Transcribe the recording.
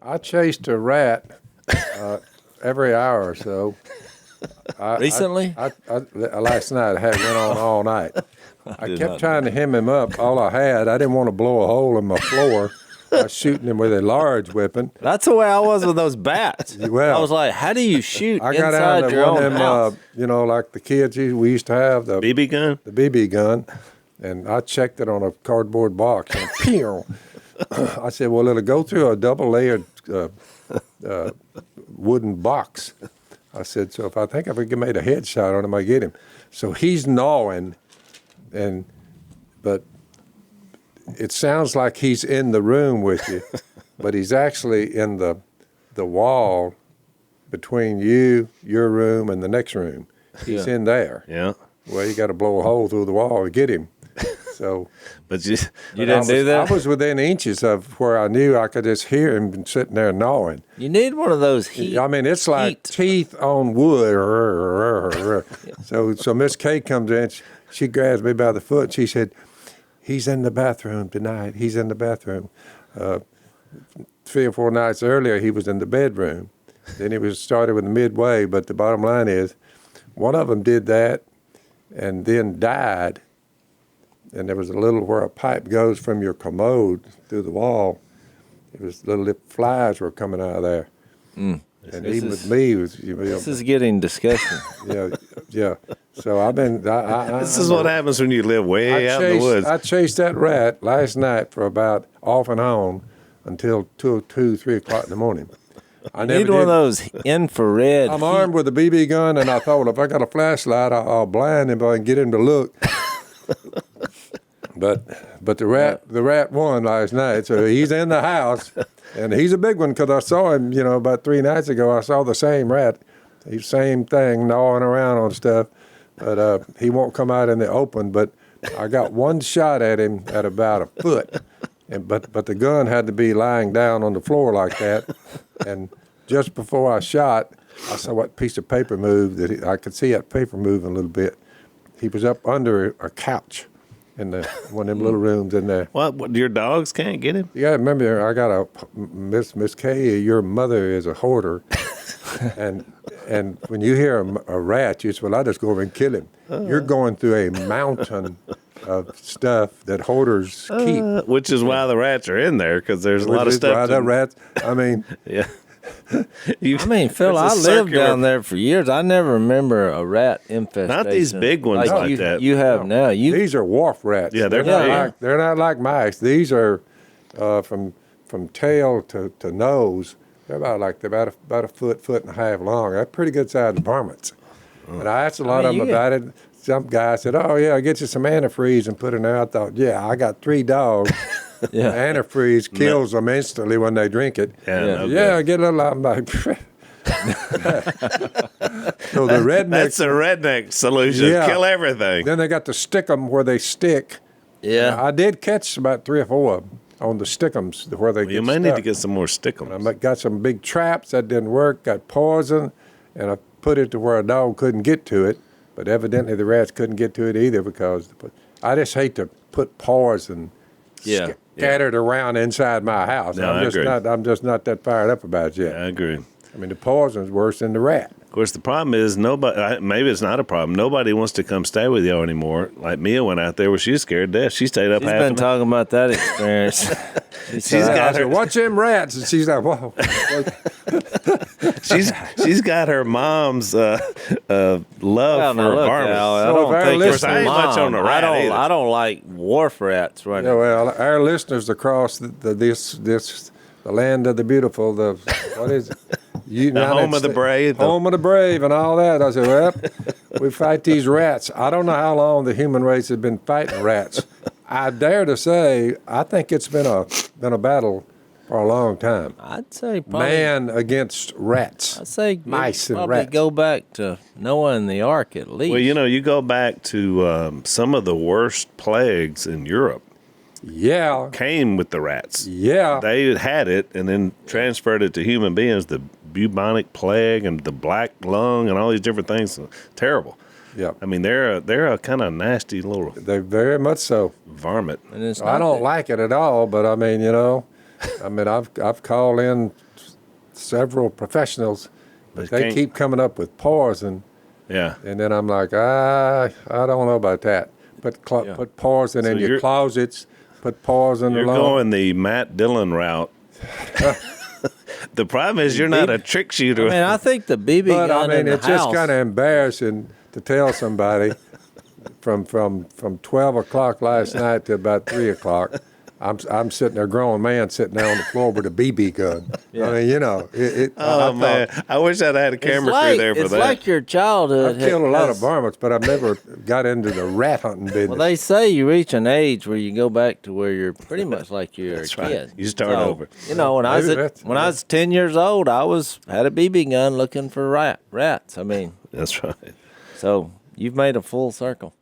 I chased a rat every hour or so. Recently? Last night I went on all night. I kept trying to hem him up. All I didn't want to blow a hole in my floor. I was shooting him with a large weapon. That's the way I was with those bats. Well, I was like, how do you shoot I got inside out your one own of them, house? like the kids we used to have. The BB gun? The BB gun. And I checked it on a cardboard box. And pew! I said, well, it'll go through a double-layered wooden box. I said, so if I could make a headshot on him, I get him. So he's gnawing, but it sounds like he's in the room with you, but he's actually in the wall between your room, and the next room. He's in there. Yeah. Well, you got to blow a hole through the wall to get him. So, but you didn't do that? I was within inches of where I knew I could just hear him sitting there gnawing. You need one of those heat. I mean, it's like teeth on wood. So Miss Kay comes in, she grabs me by the foot, and she said, he's in the bathroom tonight. He's in the bathroom. 3 or 4 nights earlier, he was in the bedroom. Then he was started with the midway, but the bottom line is, one of them did that and then died. And there was a little where a pipe goes from your commode through the wall. It was little flies were coming out of there. And even with me, this is getting disgusting. Yeah. So I've been. This is what happens when you live way out in the woods. I chased that rat last night for about off and on until 2, 3 o'clock in the morning. I need one of those infrared. I'm armed with a BB gun, and I thought if I got a flashlight, I'll blind him and get him to look. But the rat won last night, so he's in the house, and he's a big one because I saw him, about 3 nights ago. I saw the same rat, same thing, gnawing around on stuff, but he won't come out in the open. But I got one shot at him at about a foot, but the gun had to be lying down on the floor like that, and just before I shot, I saw that piece of paper move. I could see that paper moving a little bit. He was up under a couch in one of them little rooms in there. What, your dogs can't get him? You got to remember, I got a Miss Kay, your mother is a hoarder. and when you hear a rat, you say, well, I'll just go over and kill him. You're going through a mountain of stuff that hoarders keep. Which is why the rats are in there, because there's a lot of stuff. The rats, yeah. Phil, I lived down there for years. I never remember a rat infestation. Not these big ones like that. You have now. These are wharf rats. Yeah, they're not like mice. These are from tail to nose. They're about a foot and a half long. They're pretty good sized varmints. And I asked a lot of them about it. Some guy said, "Oh yeah, I'll get you some antifreeze and put it in there." I thought, yeah, I got 3 dogs. Yeah. Antifreeze kills them instantly when they drink it. I get a little. I'm like, so the redneck. That's a redneck solution. Yeah. Kill everything. Then they got to stick them where they stick. Yeah. I did catch about 3 or 4 of them on the stickums where they get You may stuck. need to get some more stickums. I got some big traps that didn't work. Got poison, and I put it to where a dog couldn't get to it. But evidently the rats couldn't get to it either because I just hate to put poison scattered around inside my house. No, I'm just not that fired up about it yet. I agree. I mean, the poison's worse than the rat. Of course, the problem is maybe it's not a problem. Nobody wants to come stay with you anymore. Like Mia went out there where she was scared to death. She stayed up half the night. She's been talking about that experience. I said, watch them rats. And she's like, whoa. She's got her mom's love for varmints. I ain't much on the rat I don't like wharf rats right now. Well, our listeners across the land of the beautiful, what is it? The home of the brave. Home of the brave and all that. I said, well, we fight these rats. I don't know how long the human race has been fighting rats. I dare to say, I think it's been a battle for a long time. I'd say probably man against rats. I'd say mice and probably rats. Go back to Noah and the Ark at least. Well, you go back to some of the worst plagues in Europe. Yeah. Came with the rats. Yeah. They had it and then transferred it to human beings, the bubonic plague and the black lung and all these different things. Terrible. Yeah. I mean, they're a kind of nasty little. They're very much so. Varmint. And I don't like it at all, but I mean, I mean, I've called in several professionals, but they keep coming up with poison. Yeah. And then I'm like, I don't know about that. Put poison in your closets. Put poison. You're going the Matt Dillon route. The problem is you're not a trick shooter. I mean, I think the BB But gun I in mean, the it's just house. kind of embarrassing to tell somebody from 12 o'clock last night to about 3 o'clock. I'm sitting there, a grown man sitting there on the floor with a BB gun. Yeah. I mean, you know. Man, I wish I'd had a camera crew there for it's that. like your childhood. I've killed a lot of has- varmints, but I've never got into the rat hunting business. Well, they say you reach an age where you go back to where you're pretty much like you're That's a right. kid. You start over. You know, when I was 10 years old, I had a BB gun looking for rats. I mean, That's right. so you've made a full circle.